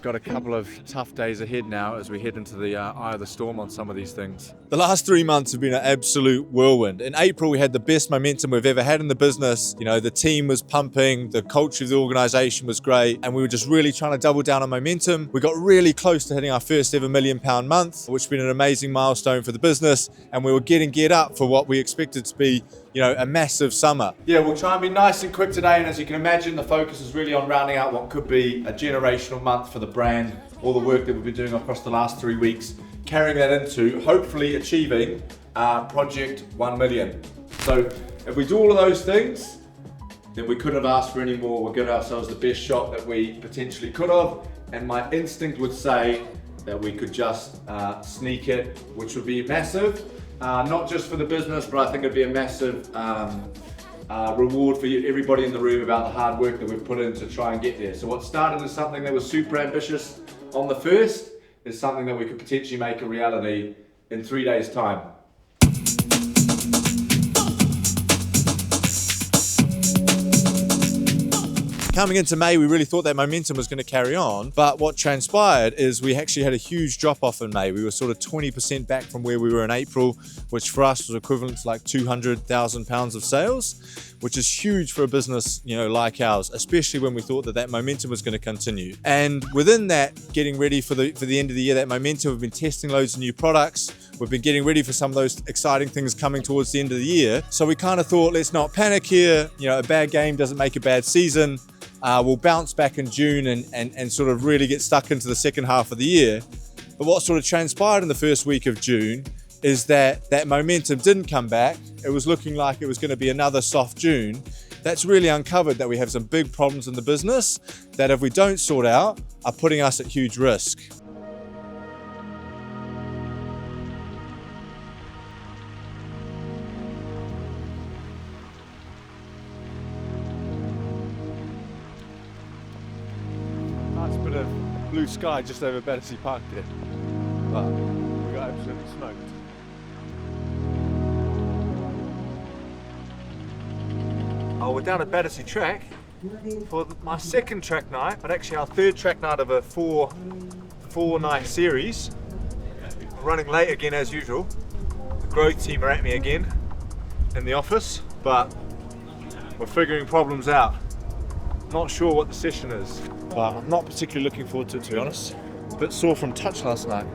got a couple of tough days ahead now as we head into the eye of the storm on some of these things. The last 3 months have been an absolute whirlwind. In April, we had the best momentum we've ever had in the business. You know, the team was pumping, the culture of the organization was great, and we were just really trying to double down on momentum. We got really close to hitting our first ever £1 million month, which has been an amazing milestone for the business, and we were getting geared up for what we expected to be, you know, a massive summer. Yeah, we'll try and be nice and quick today, and as you can imagine, the focus is really on rounding out what could be a generational month for the brand. All the work that we've been doing across the last 3 weeks, carrying that into hopefully achieving Project 1 million. So if we do all of those things, then we couldn't have asked for any more. We'll give ourselves the best shot that we potentially could have, and my instinct would say that we could just sneak it, which would be massive. Not just for the business, but I think it'd be a massive reward for everybody in the room about the hard work that we've put in to try and get there. So what started as something that was super ambitious on the first is something that we could potentially make a reality in 3 days' time. Coming into May, we really thought that momentum was going to carry on, but what transpired is we actually had a huge drop off in May. We were sort of 20% back from where we were in April, which for us was equivalent to like £200,000 of sales, which is huge for a business, you know, like ours, especially when we thought that momentum was going to continue. And within that, getting ready for the end of the year, that momentum, we've been testing loads of new products. We've been getting ready for some of those exciting things coming towards the end of the year. So we kind of thought, let's not panic here. You know, a bad game doesn't make a bad season. We'll bounce back in June and sort of really get stuck into the second half of the year. But what sort of transpired in the first week of June is that momentum didn't come back. It was looking like it was going to be another soft June. That's really uncovered that we have some big problems in the business that if we don't sort out are putting us at huge risk. Nice bit of blue sky just over Battersea Park there. But we got absolutely smoked. Oh, we're down at Battersea Track for my second track night, but actually our third track night of a four night series. We're running late again as usual. The growth team are at me again in the office, but we're figuring problems out. Not sure what the session is, but I'm not particularly looking forward to it, to be honest. A bit sore from touch last night.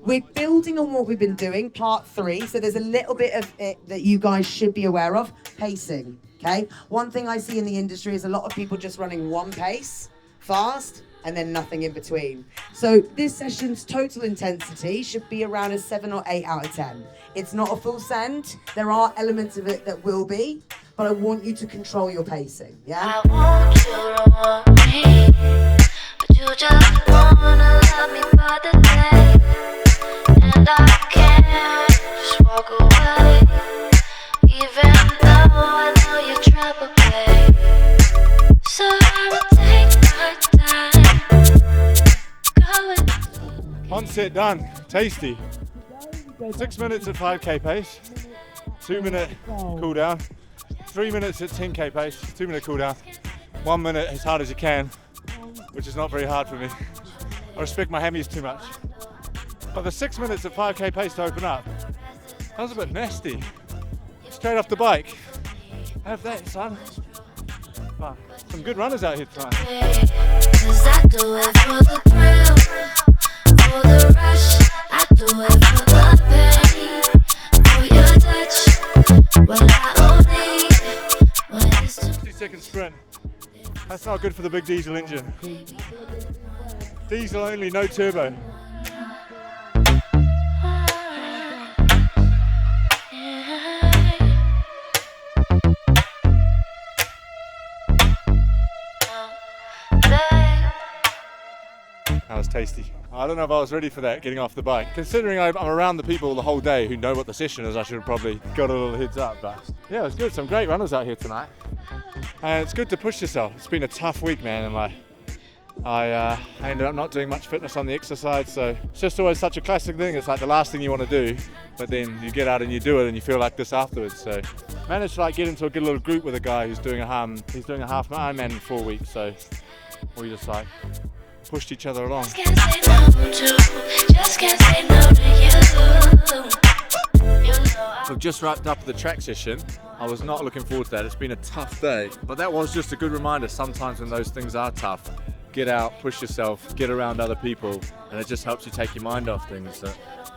We're building on what we've been doing, part 3, so there's a little bit of it that you guys should be aware of. Pacing, okay? One thing I see in the industry is a lot of people just running one pace, fast, and then nothing in between. So this session's total intensity should be around a 7 or 8 out of 10. It's not a full send. There are elements of it that will be, but I want you to control your pacing, yeah? I want you to want me, but you just wanna love me for the day, and I can't just walk away, even though I know you trouble, babe. So I will take my time, going. One set done, tasty. 6 minutes at 5k pace, 2 minute cool down, 3 minutes at 10k pace, 2 minute cool down, 1 minute as hard as you can, which is not very hard for me. I respect my hammies too much. But the 6 minutes at 5k pace to open up, that was a bit nasty. Straight off the bike. Have that, son. But some good runners out here tonight. 'Cause I do it for the thrill, for the rush. I do it for the pain, for your touch. Well, I only when it's 2-second sprint. That's not good for the big diesel engine. Diesel only, no turbo. That was tasty. I don't know if I was ready for that, getting off the bike. Considering I'm around the people the whole day who know what the session is, I should have probably got a little heads up. But yeah, it was good. Some great runners out here tonight. And it's good to push yourself. It's been a tough week, man, and like I ended up not doing much fitness on the exercise, so it's just always such a classic thing. It's like the last thing you want to do, but then you get out and you do it and you feel like this afterwards. So managed to like get into a good little group with a guy who's doing a half Ironman in 4 weeks, so we just like pushed each other along. Just can't say no to, just can't say no to you. You know We've just wrapped up the track session. I was not looking forward to that. It's been a tough day, but that was just a good reminder. Sometimes when those things are tough, get out, push yourself, get around other people, and it just helps you take your mind off things. So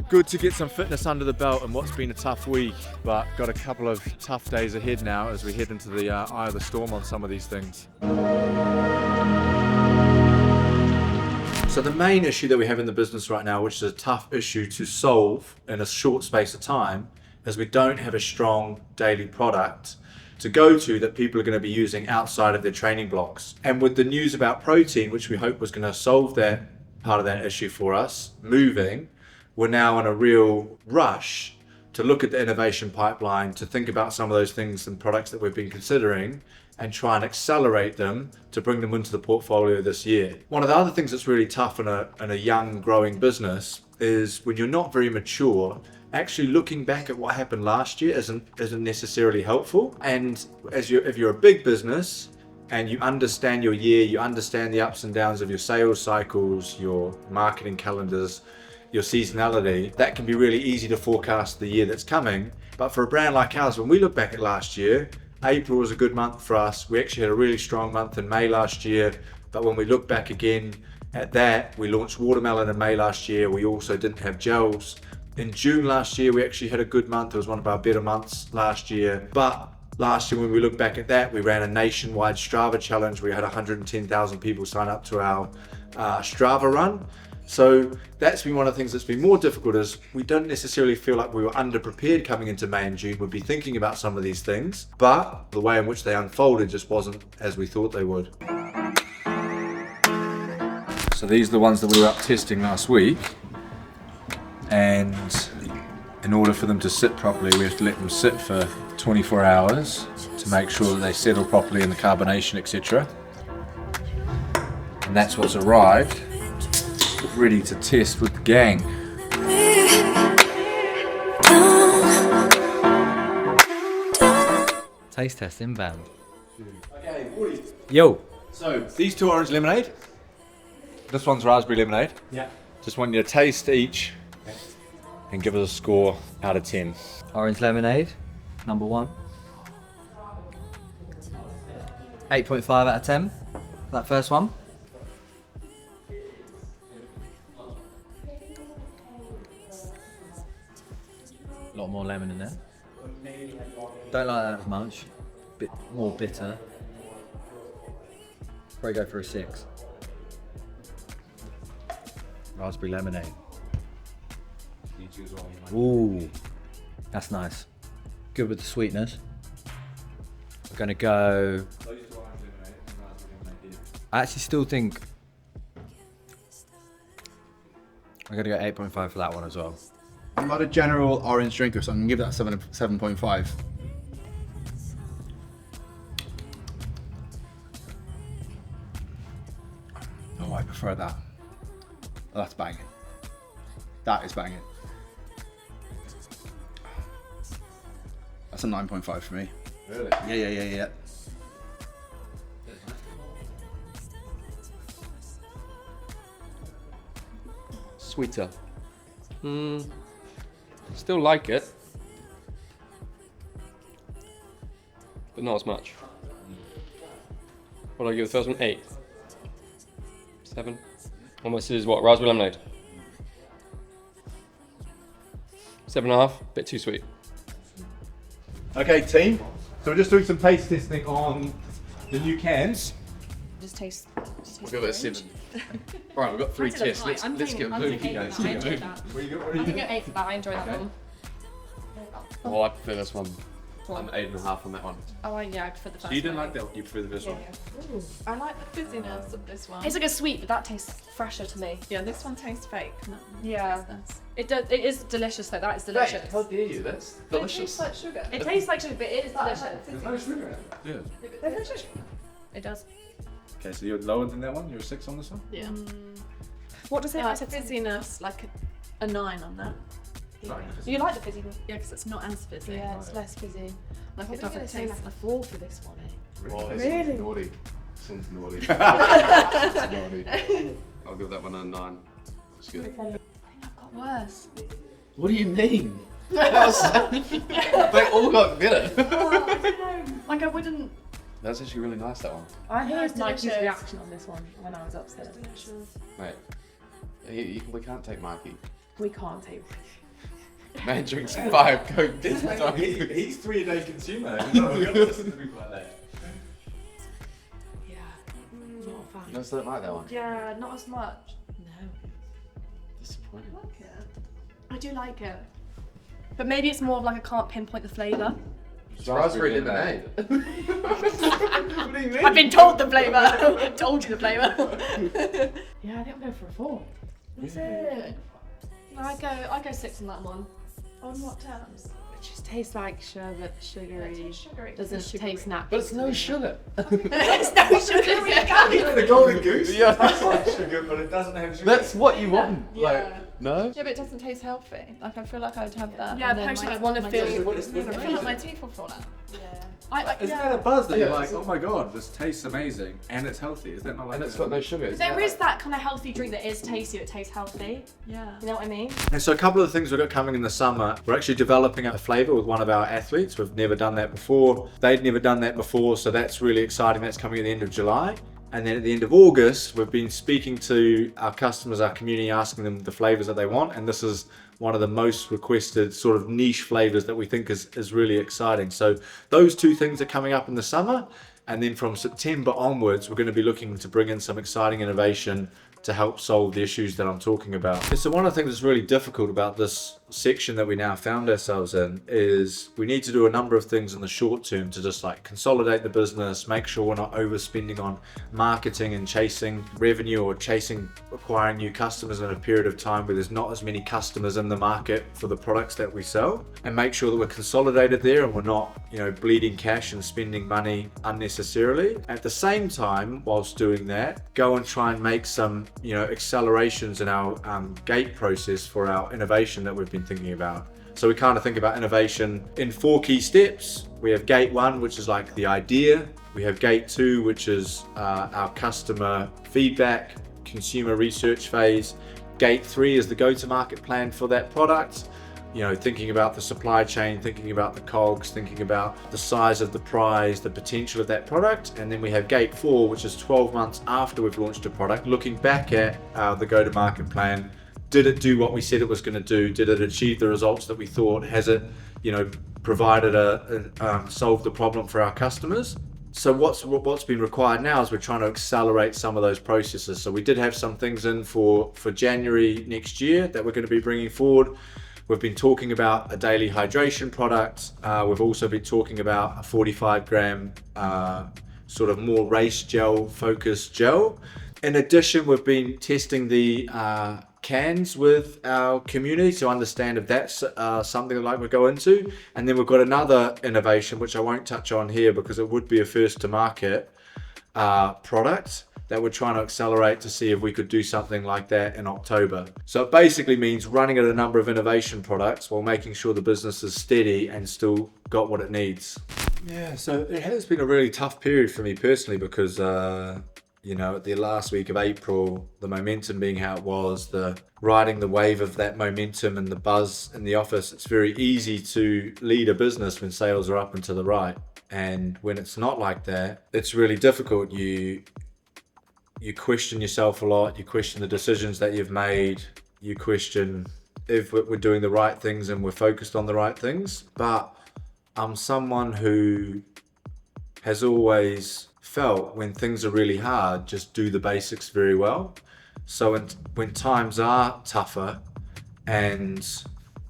good to get some fitness under the belt in what's been a tough week, but got a couple of tough days ahead now as we head into the eye of the storm on some of these things. So the main issue that we have in the business right now, which is a tough issue to solve in a short space of time, is we don't have a strong daily product to go to that people are going to be using outside of their training blocks. And with the news about protein, which we hope was going to solve that part of that issue for us, moving, we're now in a real rush to look at the innovation pipeline, to think about some of those things and products that we've been considering and try and accelerate them to bring them into the portfolio this year. One of the other things that's really tough in a young growing business is when you're not very mature, actually looking back at what happened last year isn't necessarily helpful. And if you're a big business and you understand your year, you understand the ups and downs of your sales cycles, your marketing calendars, your seasonality, that can be really easy to forecast the year that's coming. But for a brand like ours, when we look back at last year, April was a good month for us. We actually had a really strong month in May last year. But when we look back again at that, we launched watermelon in May last year. We also didn't have gels. In June last year, we actually had a good month. It was one of our better months last year. But last year, when we look back at that, we ran a nationwide Strava challenge. We had 110,000 people sign up to our Strava run. So that's been one of the things that's been more difficult, is we don't necessarily feel like we were underprepared coming into May and June. We'd be thinking about some of these things, but the way in which they unfolded just wasn't as we thought they would. So these are the ones that we were up testing last week. And in order for them to sit properly, we have to let them sit for 24 hours to make sure that they settle properly in the carbonation, etc. And that's what's arrived, ready to test with the gang. Taste test inbound. Okay, Woody. Yo. So these two orange lemonade. This one's raspberry lemonade. Yeah. Just want you to taste each and give us a score out of 10. Orange lemonade, number 1. 8.5 out of 10. That first one. A lot more lemon in there. Don't like that as much. Bit more bitter. Probably go for a 6. Raspberry lemonade. Ooh, that's nice. Good with the sweetness. We're gonna go. I actually still think I'm gonna go 8.5 for that one as well. I'm not a general orange drinker, so I'm gonna give that 7.5. Oh, I prefer that. Oh, that's banging. That is banging. That's a 9.5 for me. Really? Yeah. Sweeter. Still like it, but not as much. What do I give the first one? 8. 7. Almost is what? Raspberry lemonade. 7.5. Bit too sweet. Okay, team. So we're just doing some taste testing on the new cans. Just taste. We'll give it a 7. Right, we've got 3 tests. Let's get moving. Let's go 8 for that. I enjoy that one. Oh, I prefer this one. I'm 8.5 on that one. Oh, yeah, I prefer the first one. You didn't like that? You prefer the first one? I like the fizziness of this one. It's like a sweet, but that tastes fresher to me. Yeah, this one tastes fake. Yeah. It does. It is delicious though. That is delicious. How dare you? That's It tastes like sugar. It tastes like sugar, but it is delicious. There's no sugar in it. Yeah. It does. Okay, so you're lower than that one? You're a 6 on this one? Yeah. What does it? Yeah, I said fizziness, like a 9 on that. You like the fizzy one? Yeah, because it's not as fizzy. Yeah, it's less fizzy. Like it Doesn't doesn't say taste. like a 4 for this one. Well, it Really? sounds naughty. Sounds naughty. It's naughty. I'll give that one a 9. It's good. I think I've got worse. What do you mean? They all got better. Like I wouldn't. That's actually really nice, that one. I Yeah, heard it's Mikey's delicious. reaction on this one when I was upstairs. Mate, we can't take Mikey. We can't take. Man drinks 5 Coke this time. He's 3-a-day consumer. He's not going to listen to people like that. Yeah. Not a fan. You also don't like that one? Yeah, not as much. No. Disappointing. I like it. I do like it. But maybe it's more of like I can't pinpoint the flavour. Raspberry lemonade. What do you mean? I've been told the flavour. I've told you the flavour. Yeah, I think I'm going for a 4. Is it? I go 6 on that one. On what terms? It just tastes like sherbet, sugary. It tastes sugary. Doesn't Sugary. taste natural. But it's no sugar. It's no sugar. You know the golden goose? Yeah. That's like sugar, but it doesn't have sugar. That's what you want. Yeah. Like, no? Yeah, but it doesn't taste healthy. Like I feel like I would have that. Yeah, and then personally, my- I wanna my feel- teeth- What is I this? feel like my teeth will fall out. Yeah. Isn't yeah. that a buzz that you're Yeah. like, oh my god, this tastes amazing and it's healthy? Is that not like And it's that? got no sugar. It's There not- is that kind of healthy drink that is tasty, it tastes healthy. Yeah. You know what I mean? And so a couple of the things we've got coming in the summer, we're actually developing a flavour with one of our athletes. We've never done that before. They'd never done that before, so that's really exciting. That's coming at the end of July. And then at the end of August, we've been speaking to our customers, our community, asking them the flavours that they want. And this is one of the most requested sort of niche flavours that we think is really exciting. So those two things are coming up in the summer. And then from September onwards, we're going to be looking to bring in some exciting innovation to help solve the issues that I'm talking about. So one of the things that's really difficult about this section that we now found ourselves in is we need to do a number of things in the short term to just like consolidate the business, make sure we're not overspending on marketing and chasing revenue or chasing acquiring new customers in a period of time where there's not as many customers in the market for the products that we sell, and make sure that we're consolidated there and we're not, bleeding cash and spending money unnecessarily. At the same time, whilst doing that, go and try and make some accelerations in our gate process for our innovation that we've been thinking about. So we kind of think about innovation in 4 key steps. We have gate 1, which is like the idea. We have gate 2, which is our customer feedback, consumer research phase. Gate 3 is the go-to-market plan for that product. Thinking about the supply chain, thinking about the COGS, thinking about the size of the prize, the potential of that product. And then we have gate 4, which is 12 months after we've launched a product, looking back at the go-to-market plan. Did it do what we said it was going to do? Did it achieve the results that we thought? Has it, provided solved the problem for our customers? So what's been required now is we're trying to accelerate some of those processes. So we did have some things in for January next year that we're going to be bringing forward. We've been talking about a daily hydration product. We've also been talking about a 45 gram sort of more race gel focused gel. In addition, we've been testing the cans with our community to understand if that's something like we go into. And then we've got another innovation, which I won't touch on here because it would be a first to market product that we're trying to accelerate to see if we could do something like that in October. So it basically means running at a number of innovation products while making sure the business is steady and still got what it needs. Yeah, so it has been a really tough period for me personally because at the last week of April, the momentum being how it was, the riding the wave of that momentum and the buzz in the office, it's very easy to lead a business when sales are up and to the right. And when it's not like that, it's really difficult. You question yourself a lot, you question the decisions that you've made, you question if we're doing the right things and we're focused on the right things. But I'm someone who has always felt when things are really hard, just do the basics very well. So when times are tougher and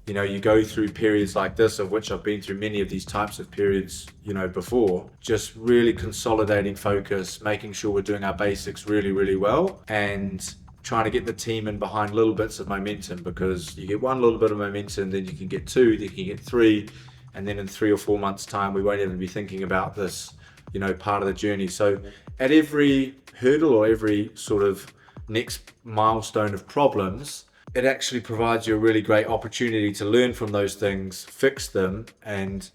you go through periods like this, of which I've been through many of these types of periods, before, just really consolidating focus, making sure we're doing our basics really, really well, and trying to get the team in behind little bits of momentum, because you get one little bit of momentum, then you can get 2, then you can get 3, and then in 3 or 4 months' time, we won't even be thinking about this, you know, part of the journey. So at every hurdle or every sort of next milestone of problems, it actually provides you a really great opportunity to learn from those things, fix them, and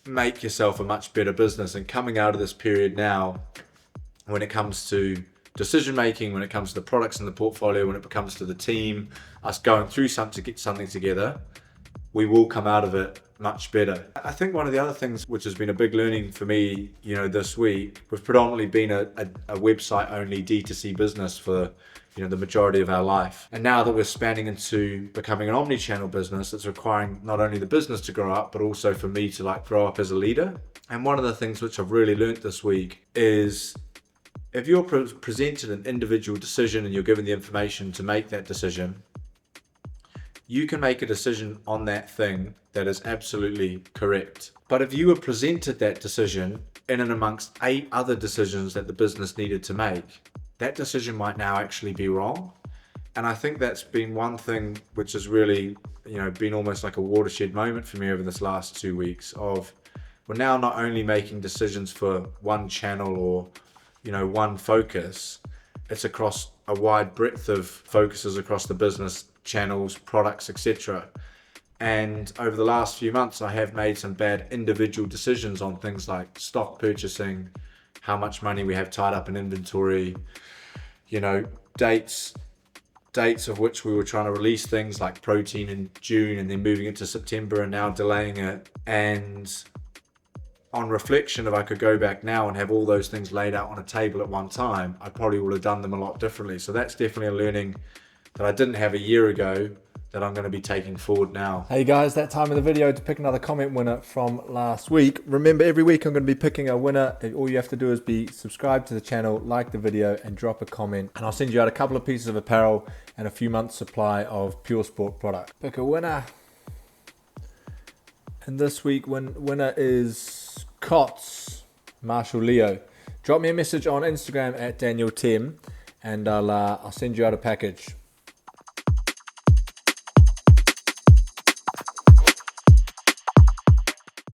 make yourself a much better business. And coming out of this period now, when it comes to decision making, when it comes to the products in the portfolio, when it comes to the team, us going through something to get something together, we will come out of it much better. I think one of the other things which has been a big learning for me, you know, this week, we've predominantly been a website only D2C business for, you know, the majority of our life. And now that we're spanning into becoming an omni-channel business, it's requiring not only the business to grow up, but also for me to like grow up as a leader. And one of the things which I've really learnt this week is if you're presented an individual decision and you're given the information to make that decision, you can make a decision on that thing that is absolutely correct. But if you were presented that decision in and amongst 8 other decisions that the business needed to make, that decision might now actually be wrong. And I think that's been one thing which has really, you know, been almost like a watershed moment for me over this last 2 weeks of we're now not only making decisions for one channel or, you know, one focus, it's across a wide breadth of focuses across the business, channels, products, etc. And over the last few months, I have made some bad individual decisions on things like stock purchasing, how much money we have tied up in inventory, you know, dates of which we were trying to release things like protein in June and then moving it to September and now delaying it. And on reflection, if I could go back now and have all those things laid out on a table at one time, I probably would have done them a lot differently. So that's definitely a learning that I didn't have a year ago that I'm going to be taking forward now. Hey guys, that time of the video to pick another comment winner from last week. Remember, every week I'm going to be picking a winner. All you have to do is be subscribed to the channel, like the video, and drop a comment. And I'll send you out a couple of pieces of apparel and a few months supply of Pure Sport product. Pick a winner. And this week, winner is Cots, Marshall Leo. Drop me a message on Instagram at Daniel Temm, and I'll send you out a package.